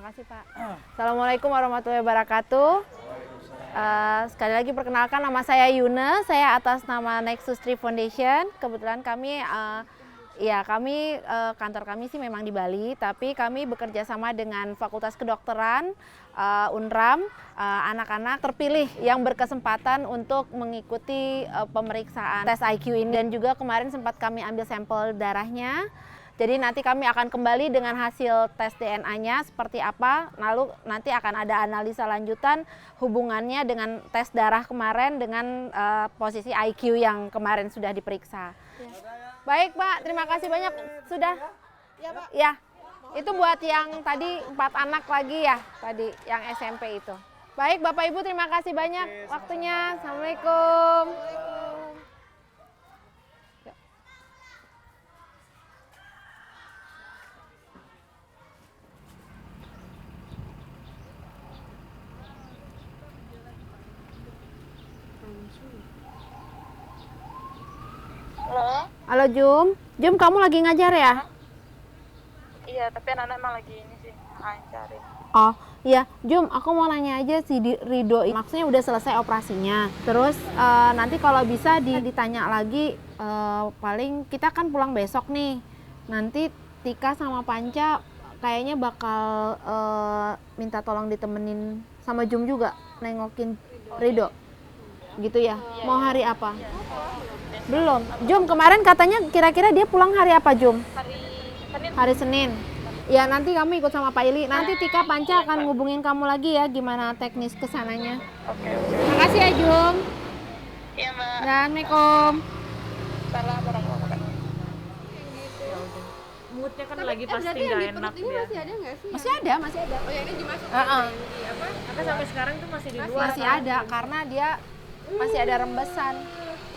Makasih Pak. Assalamualaikum warahmatullahi wabarakatuh. Sekali lagi perkenalkan, nama saya Yuna, saya atas nama Nexus Tree Foundation. Kebetulan kami kantor kami sih memang di Bali, tapi kami bekerja sama dengan Fakultas Kedokteran, UNRAM, anak-anak terpilih yang berkesempatan untuk mengikuti pemeriksaan tes IQ ini, dan juga kemarin sempat kami ambil sampel darahnya. Jadi nanti kami akan kembali dengan hasil tes DNA-nya seperti apa, lalu nanti akan ada analisa lanjutan hubungannya dengan tes darah kemarin dengan posisi IQ yang kemarin sudah diperiksa. Ya. Baik Pak, terima kasih banyak. Sudah? Ya Pak. Ya, itu buat yang tadi 4 anak lagi ya, tadi yang SMP itu. Baik Bapak Ibu, terima kasih banyak waktunya. Assalamualaikum. Halo Jum, Jum kamu lagi ngajar ya? Iya, tapi anak-anak emang lagi ini sih, ngajarin. Oh iya, Jum aku mau nanya aja si Rido, maksudnya udah selesai operasinya. Terus nanti kalau bisa ditanya lagi, paling kita kan pulang besok nih. Nanti Tika sama Panca kayaknya bakal minta tolong ditemenin sama Jum juga, nengokin Rido. Gitu ya? Mau hari apa? Belum. Jum, kemarin katanya kira-kira dia pulang hari apa, Jum? Hari Senin. Ya, nanti kamu ikut sama Pak Ili. Nanti Tika Panca akan ngubungin kamu lagi ya, gimana teknis kesananya. Oke. Makasih ya, Jum. Iya, Mbak. Assalamualaikum. Salam warahmatullahi wabarakatuh. Moodnya kan lagi pasti nggak enak ini dia. masih ada nggak sih? Masih ada. Oh ya, ini dimasukin di apa? Tapi sampai sekarang tuh masih di luar. Masih ada, karena dia masih ada rembesan.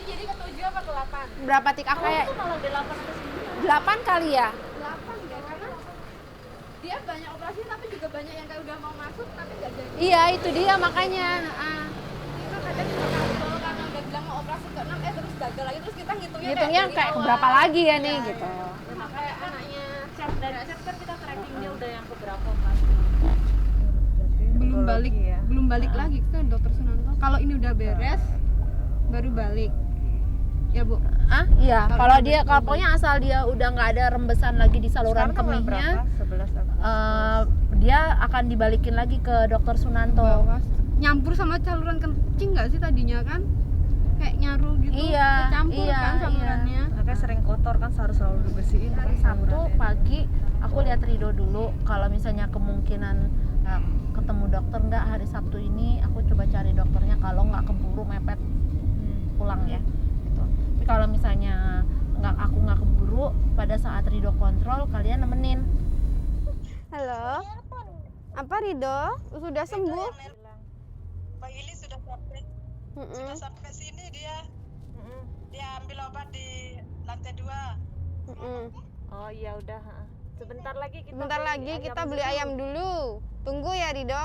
Ini jadi ke 7 apa ke 8? Berapa Tika? Kayak Malah 8 ke 9. 8 kali ya? 8 enggak, karena dia banyak operasi tapi juga banyak yang kayak udah mau masuk tapi nggak jadi. Iya, itu dia makanya. Kita kadang suka kalau karena udah bilang mau operasi ke 6 terus gagal lagi, terus kita ngitungnya Kayak berapa lagi ya nih gitu. Nah, kayak anaknya Dari chat kan kita tracking dia udah yang keberapa kan. belum balik lagi ke dokter Sunanto. Kalau ini udah beres baru balik. Ya, Bu. Iya. Kalau pokoknya asal dia udah nggak ada rembesan lagi di saluran kemihnya, 11 dia akan dibalikin lagi ke dokter Sunanto. Bawah. Nyampur sama saluran kencing nggak sih tadinya kan? Kayak nyaru gitu. Iya, Kecampur iya, kan salurannya. Makanya sering kotor kan harus selalu dibersihin. Hari Sabtu pagi aku lihat Rido dulu. Kalau misalnya kemungkinan ketemu dokter nggak hari Sabtu ini, aku coba cari dokternya. Kalau nggak keburu mepet pulang ya. Gitu. Tapi kalau misalnya aku nggak keburu, pada saat Rido kontrol kalian nemenin. Halo. Apa Rido? Sudah sembuh? Pak Ili sudah sampai sini dia. Dia ambil obat di lantai 2. Oh iya udah. Sebentar lagi kita Beli ayam dulu. Tunggu ya Rido.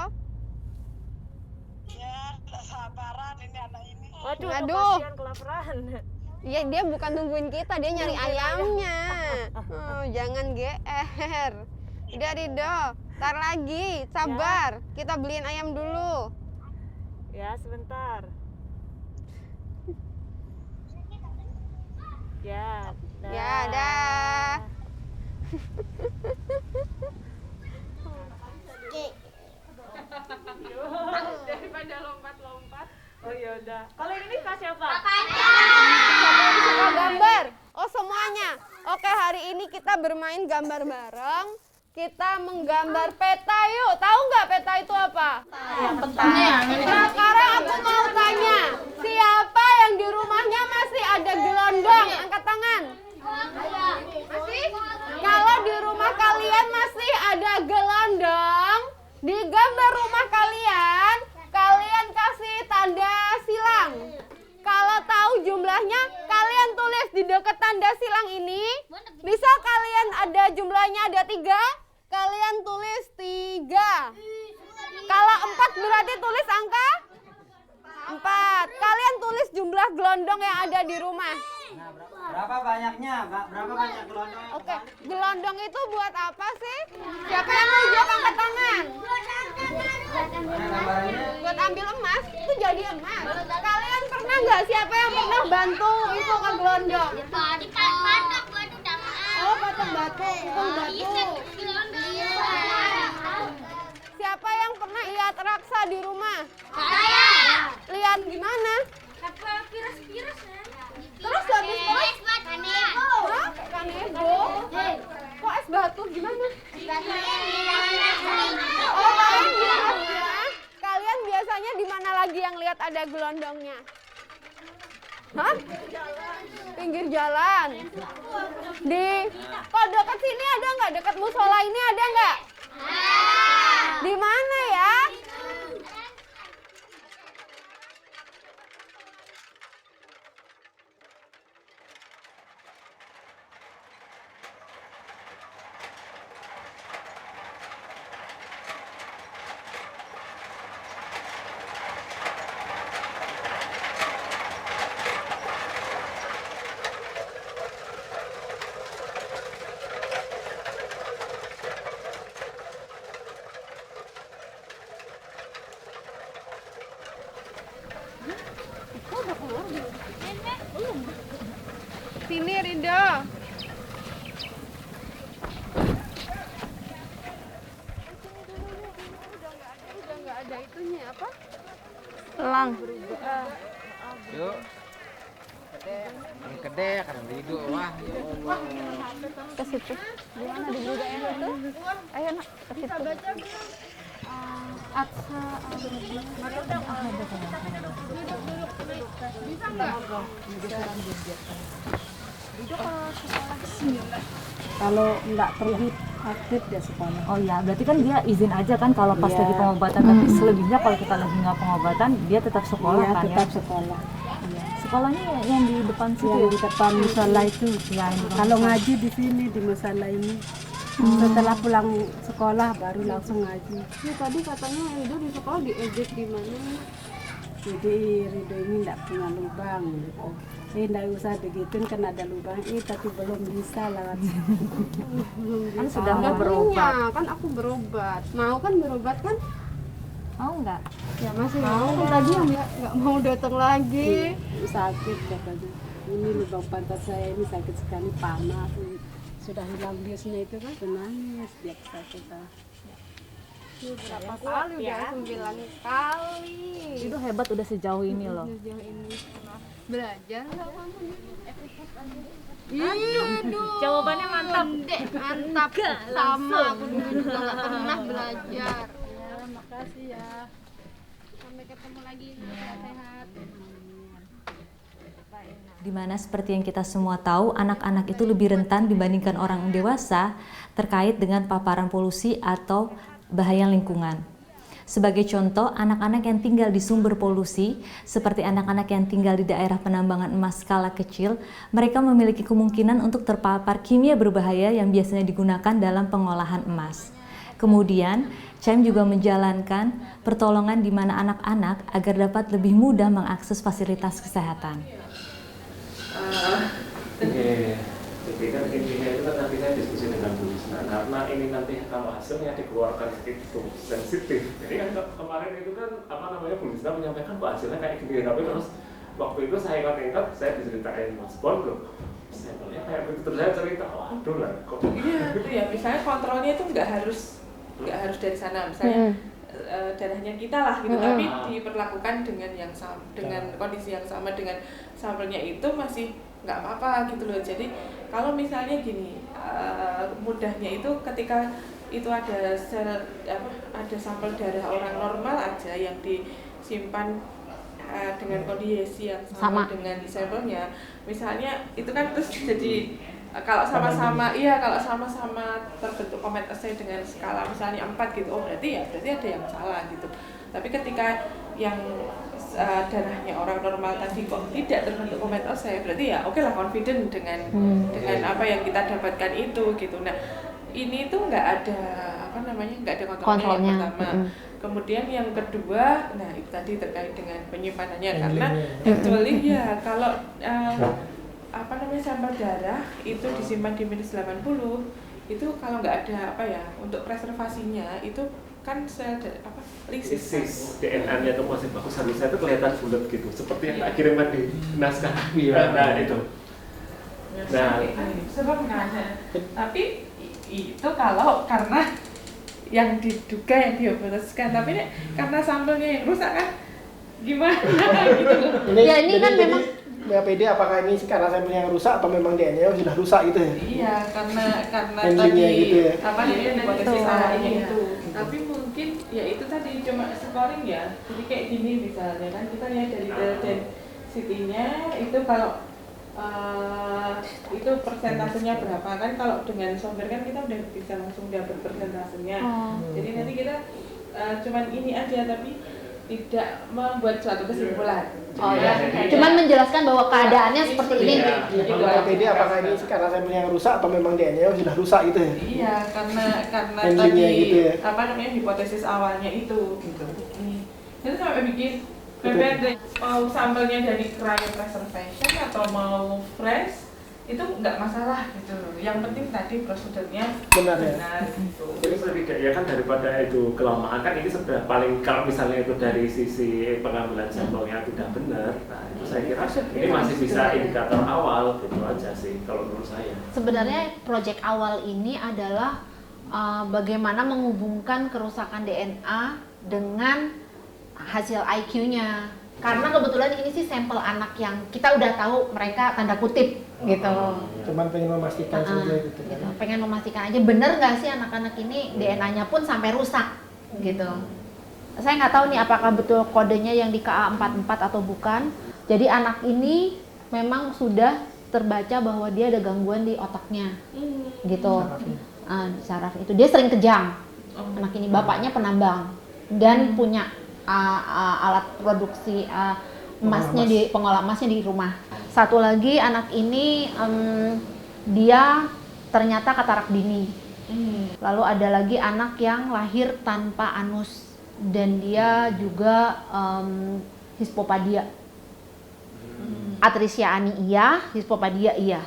Ya, tak sabaran ini anak ini. Waduh, Aduh. kasihan kelaparan. Iya, dia bukan nungguin kita, dia nyari ayamnya. Jangan GR. Udah Rido, ntar lagi, sabar. Kita beliin ayam dulu. Ya, sebentar. Ya, dah. Ya, dah. Daripada lompat-lompat. Oh ya udah. Kalau ini Kak siapa? Suka gambar? Oh, semuanya. Oke, hari ini kita bermain gambar bareng. Kita menggambar peta yuk. Tahu nggak peta itu apa? Nah, sekarang aku mau tanya, siapa yang di rumahnya masih ada gelondong? Angkat tangan. Masih? Kalau di rumah kalian masih ada gelondong, di gambar rumah kalian, kalian kasih tanda silang. Kalau tahu jumlahnya, kalian tulis di dekat tanda silang ini. Bisa kalian ada jumlahnya ada 3, kalian tulis 3. Kalau 4 berarti tulis angka 4. Kalian tulis jumlah jumlah gelondong yang ada di rumah? Nah, berapa banyaknya? Berapa banyak gelondong? Oke, gelondong itu buat apa sih? Siapa yang mau jawab angkat tangan? Buat ambil emas, itu jadi emas. Kalian pernah nggak? Siapa yang pernah bantu itu ke gelondong? Oh, patung batu, patung batu. Siapa yang pernah lihat raksa di rumah? Lihat gimana? Terus habis terus? Hah? Kanebo? Kok es batu gimana? Oh, kalian biasanya di mana lagi yang lihat ada gelondongnya? Hah? Pinggir jalan. Kok dekat sini ada nggak? Dekat musola ini ada nggak? Di mana ya? Sini Rido. Udah nggak ada itunya apa? Elang. Yuk. Gede karena itu wah. Ke situ. Gimana di budaya itu? Ayo nak ke situ. Aksa. Bisa nggak? Kalau nggak pergi aktif dia sekolah. Oh iya, berarti kan dia izin aja kan kalau pas lagi pengobatan, tapi selebihnya kalau kita lagi nggak pengobatan, dia tetap sekolah Iya, kan tetap ya? sekolah. Sekolahnya yang di depan situ Yang ya? di depan musola itu. Ya, yang di depan Kalau musola. ngaji di sini di musola ini. Setelah pulang sekolah baru langsung ngaji. Ya, tadi katanya Rido di sekolah diejek gimana? Jadi Rido ini nggak punya lubang gitu. Nggak usah begituin kan ada lubang. Tapi belum bisa lewat sini. Kan sudah mau Nggak berobat. punya, kan aku berobat. Mau kan berobat kan? Mau nggak? Ya masih mau. Kan tadi yang nggak mau datang lagi. Sakit katanya. Ini lubang pantat saya ini sakit sekali, panas. Sudah hilang biusnya itu kan nangis dia sakit. Berapa kali udah 9 kali. Itu hebat udah sejauh ini loh. Sejauh ini belajar nggak kamu? Aduh. Jawabannya mantap. Mantap. Sama aku dulu juga nggak pernah belajar. Makasih ya. Sampai ketemu lagi. Sehat-sehat. Dimana seperti yang kita semua tahu, anak-anak itu lebih rentan dibandingkan orang dewasa terkait dengan paparan polusi atau bahaya lingkungan. Sebagai contoh, anak-anak yang tinggal di sumber polusi, seperti anak-anak yang tinggal di daerah penambangan emas skala kecil, mereka memiliki kemungkinan untuk terpapar kimia berbahaya yang biasanya digunakan dalam pengolahan emas. Kemudian, CHAM juga menjalankan pertolongan di mana anak-anak agar dapat lebih mudah mengakses fasilitas kesehatan. Jadi kan intinya itu kan nanti saya diskusi dengan Bu Risma, karena ini nanti kalau hasilnya dikeluarkan itu sensitif. Jadi kan kemarin itu kan Bu Risma menyampaikan kok hasilnya kayak gini, tapi terus waktu itu saya ingat saya diceritain Mas Bon loh, sampelnya kayak begitu, terus saya cerita, waduh lah kok. Iya, gitu ya. Misalnya kontrolnya itu nggak harus dari sana, misalnya darahnya kita lah gitu, tapi diperlakukan dengan yang sama, dengan kondisi yang sama, dengan sampelnya itu masih nggak apa-apa gitu loh. Jadi kalau misalnya gini, mudahnya itu ketika itu ada ada sampel darah orang normal aja yang disimpan dengan kondisi yang sama dengan sampelnya, misalnya itu kan terus jadi kalau sama-sama terbentuk comet assay dengan skala misalnya 4 gitu, oh berarti ada yang salah gitu. Tapi ketika yang darahnya orang normal tadi kok tidak terbentuk comet assay, berarti ya oke lah, confident dengan apa yang kita dapatkan itu gitu. Nah ini tuh nggak ada kontrolnya yang pertama. Kemudian yang kedua, nah itu tadi terkait dengan penyimpanannya, karena actually ya kalau sampel darah itu disimpan di -80, itu kalau nggak ada untuk preservasinya itu kan lisis. DNA-nya itu masih bagus, harusnya itu kelihatan bulat gitu, seperti yang tak kirimkan di naskah. Nah itu. Nah, tapi itu kalau karena yang diduga yang dihipotesiskan, tapi ini karena sampelnya yang rusak kan gimana gitu loh. Ini kan memang nggak pede apakah ini karena sampelnya yang rusak atau memang DNA-nya sudah rusak gitu ya? Iya, karena handlingnya tadi gitu ya? hipotesis awalnya itu. Tapi mungkin ya itu tadi cuma scoring ya. Jadi kayak gini misalnya kan kita lihat dari density-nya itu kalau itu persentasenya berapa kan, kalau dengan software kan kita udah bisa langsung dapat persentasenya. Jadi nanti kita cuman ini aja tapi tidak membuat suatu kesimpulan. cuman menjelaskan bahwa keadaannya seperti ini. Nggak pede apakah ini karena sampelnya yang rusak atau memang DNA-nya sudah rusak gitu ya? Iya, karena handlingnya tadi gitu ya? hipotesis awalnya itu gitu. Itu sampai bikin mau sampelnya dari cryopreservation atau mau fresh itu nggak masalah gitu loh. Yang penting tadi prosedurnya benar ya. Gitu. Jadi setidaknya kan daripada itu kelamaan kan ini sudah paling, kalau misalnya itu dari sisi pengambilan sampelnya tidak benar, nah itu saya kira ini masih bisa indikator awal gitu aja sih kalau menurut saya. Sebenarnya proyek awal ini adalah bagaimana menghubungkan kerusakan DNA dengan hasil IQ-nya. Karena kebetulan ini sih sampel anak yang kita udah tahu mereka tanda kutip gitu. Cuman pengen memastikan saja gitu. Pengen memastikan aja bener nggak sih anak-anak ini DNA-nya pun sampai rusak gitu. Saya nggak tahu nih apakah betul kodenya yang di KA44 atau bukan. Jadi anak ini memang sudah terbaca bahwa dia ada gangguan di otaknya gitu. Saraf itu dia sering kejang. Anak ini bapaknya penambang dan punya alat produksi emasnya di pengolah emasnya di rumah. Satu lagi anak ini dia ternyata katarak dini. Lalu ada lagi anak yang lahir tanpa anus dan dia juga hispopadia. Atresia ani iya, hispopadia iya.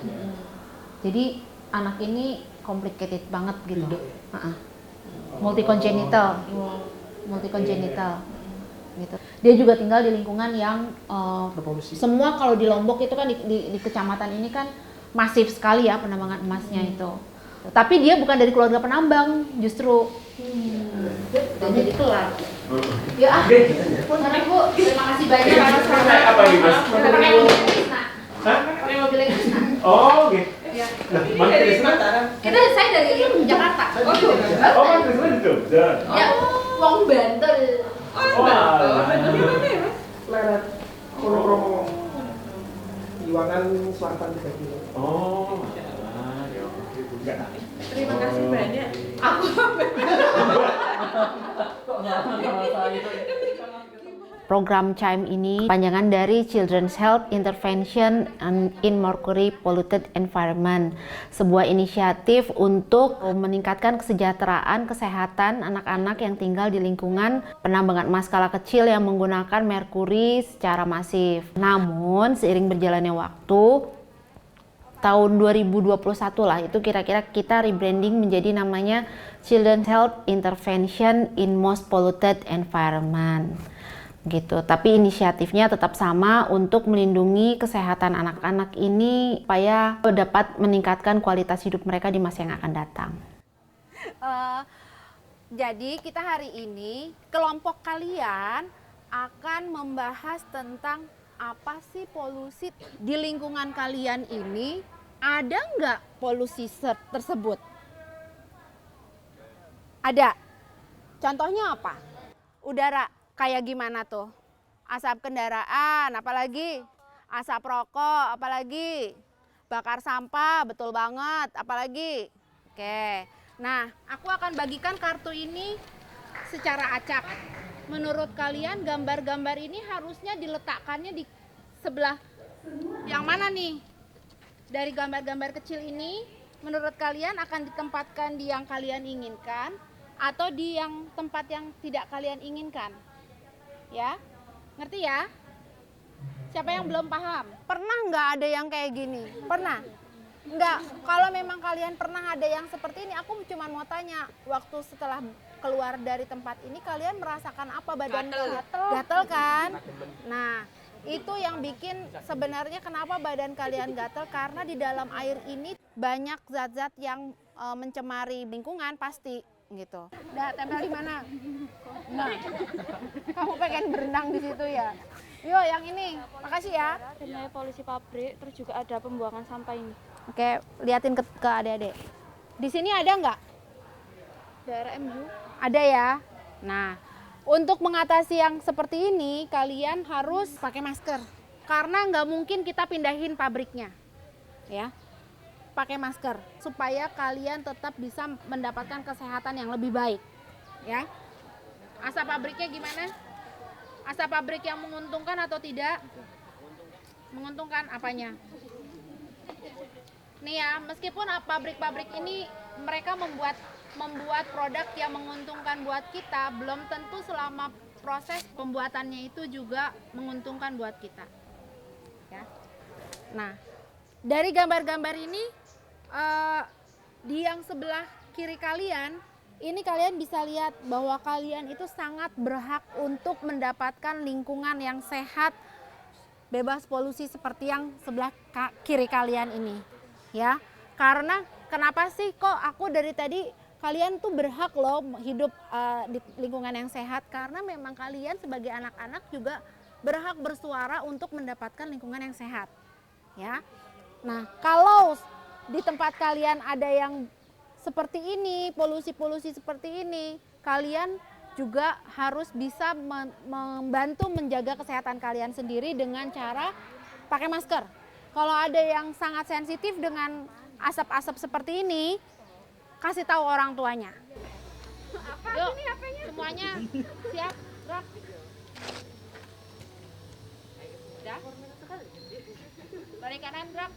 Jadi anak ini complicated banget gitu. Multicongenital. Gitu. Dia juga tinggal di lingkungan yang semua kalau di Lombok itu kan di kecamatan ini kan masif sekali ya penambangan emasnya itu. Tapi dia bukan dari keluarga penambang justru. Dan jadi kelar. Ya Bu, terima kasih banyak atas Apa ini Mas? pakai mobil Krisna. Oh, oke. Ya. Mas Krisna? Saya dari Jakarta. Oh, Mas Krisna di Jogja. Ya, wong Banten. Leret Romo Iwangan Selatan 3 kilo. Oh, ya. Terima kasih banyak. Aku Program CHIME ini panjangan dari Children's Health Intervention in Mercury Polluted Environment, sebuah inisiatif untuk meningkatkan kesejahteraan kesehatan anak-anak yang tinggal di lingkungan penambangan emas skala kecil yang menggunakan merkuri secara masif. Namun seiring berjalannya waktu, tahun 2021 lah itu kira-kira kita rebranding menjadi namanya Children's Health Intervention in Most Polluted Environment gitu. Tapi inisiatifnya tetap sama untuk melindungi kesehatan anak-anak ini supaya dapat meningkatkan kualitas hidup mereka di masa yang akan datang. Jadi kita hari ini kelompok kalian akan membahas tentang apa sih polusi di lingkungan kalian ini. Ada nggak polusi tersebut? Ada. Contohnya apa? Udara. Kayak gimana tuh? Asap kendaraan, apalagi? Asap rokok, apalagi? Bakar sampah, betul banget, apalagi? Oke, nah aku akan bagikan kartu ini secara acak. Menurut kalian gambar-gambar ini harusnya diletakkannya di sebelah yang mana nih? Dari gambar-gambar kecil ini, menurut kalian akan ditempatkan di yang kalian inginkan, atau di yang tempat yang tidak kalian inginkan. Ya, ngerti ya? Siapa yang belum paham? Pernah nggak ada yang kayak gini? Pernah? Enggak, kalau memang kalian pernah ada yang seperti ini, aku cuma mau tanya, waktu setelah keluar dari tempat ini kalian merasakan apa badan kalian? Gatel kan? Nah, itu yang bikin sebenarnya kenapa badan kalian gatel, karena di dalam air ini banyak zat-zat yang mencemari lingkungan pasti gitu. Udah tempel di mana? Nah, kamu pengen berenang di situ ya? Yuk, yang ini. Makasih ya. Adanya polusi pabrik, terus juga ada pembuangan sampah ini. Oke, liatin ke adik-adik. Di sini ada nggak? Daerah MU. Ada ya. Nah, untuk mengatasi yang seperti ini, kalian harus pakai masker. Karena nggak mungkin kita pindahin pabriknya, ya. Pakai masker supaya kalian tetap bisa mendapatkan kesehatan yang lebih baik, ya. Asap pabriknya gimana? Asap pabrik yang menguntungkan atau tidak? Menguntungkan apanya? Nih ya, meskipun pabrik-pabrik ini mereka membuat produk yang menguntungkan buat kita, belum tentu selama proses pembuatannya itu juga menguntungkan buat kita. Ya. Nah, dari gambar-gambar ini di yang sebelah kiri kalian, ini kalian bisa lihat bahwa kalian itu sangat berhak untuk mendapatkan lingkungan yang sehat, bebas polusi seperti yang sebelah kiri kalian ini. Ya, karena kenapa sih kok aku dari tadi kalian tuh berhak loh hidup di lingkungan yang sehat, karena memang kalian sebagai anak-anak juga berhak bersuara untuk mendapatkan lingkungan yang sehat. Ya. Nah, kalau di tempat kalian ada yang seperti ini, polusi-polusi seperti ini, kalian juga harus bisa membantu menjaga kesehatan kalian sendiri dengan cara pakai masker. Kalau ada yang sangat sensitif dengan asap-asap seperti ini, kasih tahu orang tuanya. Yuk, semuanya siap, gerak. Udah? Balik kanan, gerak.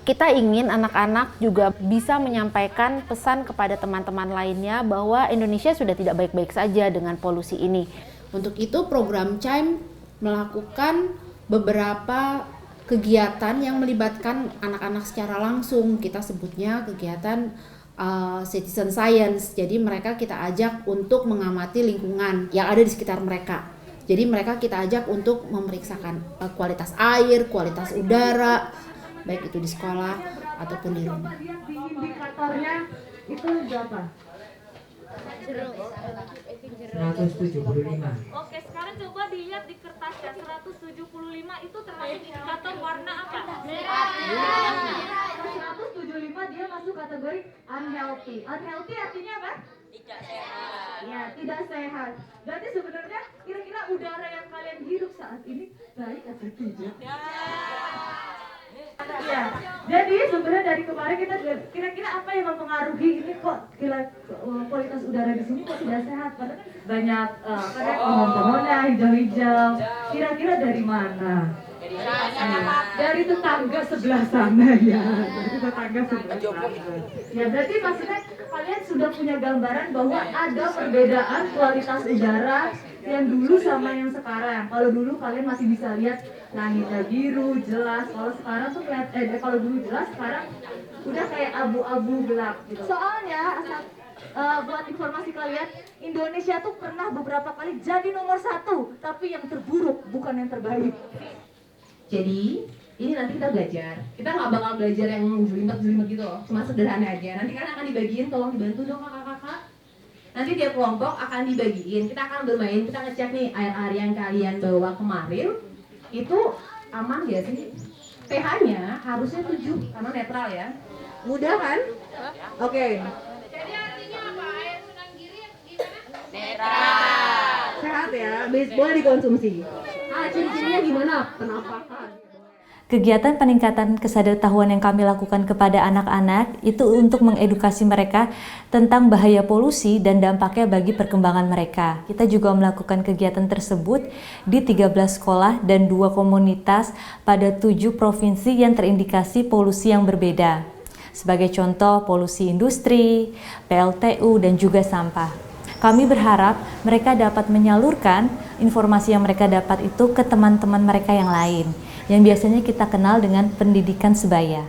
Kita ingin anak-anak juga bisa menyampaikan pesan kepada teman-teman lainnya bahwa Indonesia sudah tidak baik-baik saja dengan polusi ini. Untuk itu program CHIME melakukan beberapa kegiatan yang melibatkan anak-anak secara langsung. Kita sebutnya kegiatan citizen science. Jadi mereka kita ajak untuk mengamati lingkungan yang ada di sekitar mereka. Jadi mereka kita ajak untuk memeriksakan kualitas air, kualitas udara, baik itu di sekolah ataupun di rumah. Indikatornya itu berapa? 175. Oke, sekarang coba dilihat di kertas ya. 175 itu termasuk indikator warna apa? Merah. 175 dia masuk kategori unhealthy. Unhealthy artinya apa? Tidak sehat. Ya, tidak sehat. Berarti sebenarnya kira-kira udara yang kalian hidup saat ini baik atau tidak? Ya, jadi sebenarnya dari kemarin kita kira-kira apa yang mempengaruhi ini kok kualitas udara di sini kok tidak sehat? Karena banyak pohon-pohonnya hijau-hijau. Kira-kira dari mana? Dari tetangga sebelah sana ya. Dari tetangga sebelah sana. Ya, berarti maksudnya kalian sudah punya gambaran bahwa ada perbedaan kualitas udara yang dulu sama yang sekarang. Kalau dulu kalian masih bisa lihat langitnya biru, jelas. Kalau sekarang tuh kalau dulu jelas, sekarang udah kayak abu-abu gelap gitu. Soalnya buat informasi kalian, Indonesia tuh pernah beberapa kali jadi nomor 1, tapi yang terburuk bukan yang terbaik. Jadi ini nanti kita belajar. Kita nggak bakal belajar yang jelimet gitu loh. Cuma sederhana aja. Nanti kan akan dibagiin, tolong dibantu dong kakak-kakak. Nanti tiap kelompok akan dibagiin. Kita akan bermain, kita ngecek nih air-air yang kalian bawa kemarin itu aman gak sih? pH-nya harusnya 7 karena netral ya. Mudah kan? Oke. Jadi artinya apa? Air Sunanggiri gimana? Netral. Sehat ya, boleh dikonsumsi. Ciri-cirinya gimana? Penampakan. Kegiatan peningkatan kesadartahuan yang kami lakukan kepada anak-anak itu untuk mengedukasi mereka tentang bahaya polusi dan dampaknya bagi perkembangan mereka. Kita juga melakukan kegiatan tersebut di 13 sekolah dan 2 komunitas pada 7 provinsi yang terindikasi polusi yang berbeda. Sebagai contoh, polusi industri, PLTU, dan juga sampah. Kami berharap mereka dapat menyalurkan informasi yang mereka dapat itu ke teman-teman mereka yang lain, yang biasanya kita kenal dengan pendidikan sebaya.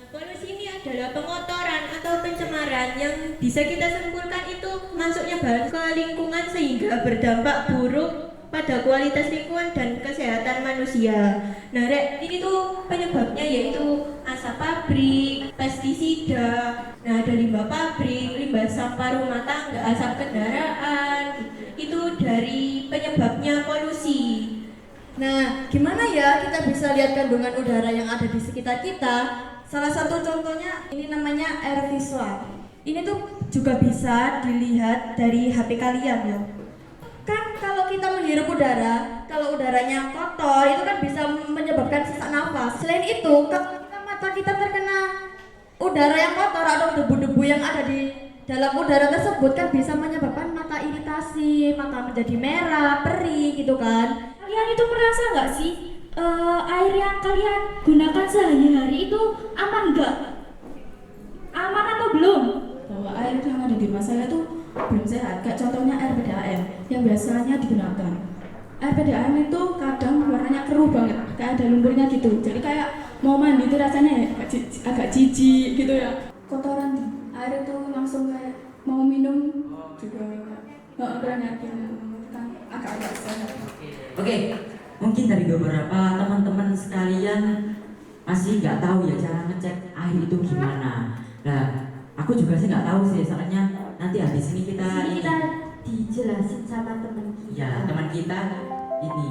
Polusi ini adalah pengotoran atau pencemaran yang bisa kita simpulkan itu masuknya bahan ke lingkungan sehingga berdampak buruk pada kualitas lingkungan dan kesehatan manusia. Nah, ini tuh penyebabnya yaitu asap pabrik, pestisida, nah ada limbah pabrik, limbah sampah rumah tangga, asap kendaraan, itu dari penyebabnya polusi. Nah, gimana ya kita bisa lihat kandungan udara yang ada di sekitar kita? Salah satu contohnya ini namanya air visual. Ini tuh juga bisa dilihat dari HP kalian ya. Kan kalau kita menghirup udara, kalau udaranya kotor itu kan bisa menyebabkan sesak nafas. Selain itu, ketika mata kita terkena udara yang kotor atau debu-debu yang ada di dalam udara tersebut kan bisa menyebabkan mata iritasi, mata menjadi merah, perih gitu kan. Kalian itu merasa nggak sih air yang kalian gunakan sehari-hari itu aman nggak? Aman atau belum? Bahwa air yang ada di rumah saya itu belum sehat. Kayak contohnya air PDAM yang biasanya digunakan. Air PDAM itu kadang warnanya keruh banget, kayak ada lumpurnya gitu. Jadi kayak mau mandi itu rasanya agak jijik gitu ya. Kotoran air itu langsung kayak mau minum juga kurang yakin kan agak-agak sehat. Oke, mungkin dari beberapa teman-teman sekalian masih nggak tahu ya cara ngecek air itu gimana. Nah, aku juga sih nggak tahu sih, soalnya nanti habis ini kita dijelasin sama teman kita. Ya, teman kita ini.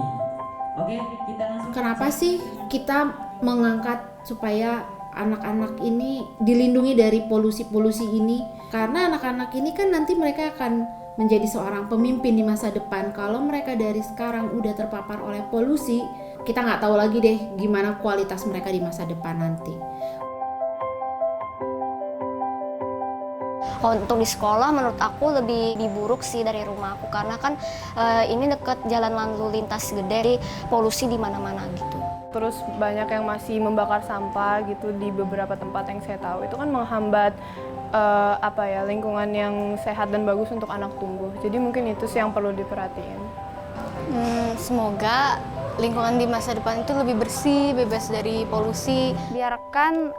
Oke, kita langsung. Kenapa sih kita mengangkat supaya anak-anak ini dilindungi dari polusi-polusi ini? Karena anak-anak ini kan nanti mereka akan menjadi seorang pemimpin di masa depan. Kalau mereka dari sekarang udah terpapar oleh polusi, kita nggak tahu lagi deh gimana kualitas mereka di masa depan nanti. Untuk di sekolah menurut aku lebih buruk sih dari rumah aku karena kan ini deket jalan lalu lintas gede, jadi polusi di mana-mana gitu. Terus banyak yang masih membakar sampah gitu di beberapa tempat yang saya tahu. Itu kan menghambat lingkungan yang sehat dan bagus untuk anak tumbuh. Jadi mungkin itu sih yang perlu diperhatiin. Semoga lingkungan di masa depan itu lebih bersih, bebas dari polusi. Biarkan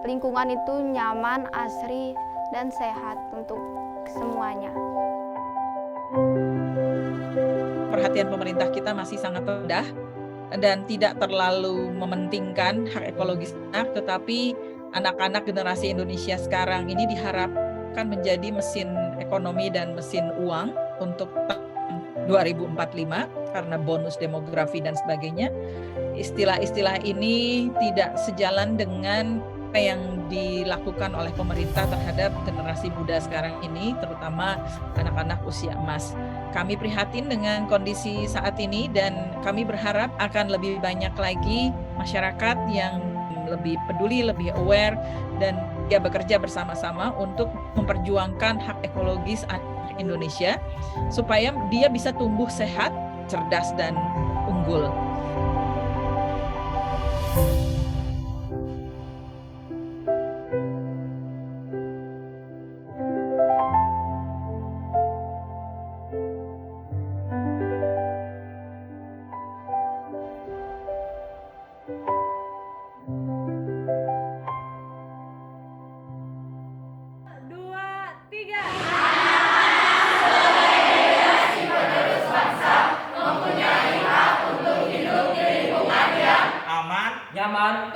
lingkungan itu nyaman, asri, dan sehat untuk semuanya. Perhatian pemerintah kita masih sangat rendah dan tidak terlalu mementingkan hak ekologis anak, tetapi anak-anak generasi Indonesia sekarang ini diharapkan menjadi mesin ekonomi dan mesin uang untuk 2045 karena bonus demografi dan sebagainya. Istilah-istilah ini tidak sejalan dengan apa yang dilakukan oleh pemerintah terhadap generasi muda sekarang ini, terutama anak-anak usia emas. Kami prihatin dengan kondisi saat ini dan kami berharap akan lebih banyak lagi masyarakat yang lebih peduli, lebih aware, dan dia bekerja bersama-sama untuk memperjuangkan hak ekologis anak Indonesia supaya dia bisa tumbuh sehat, cerdas, dan unggul. Nyaman,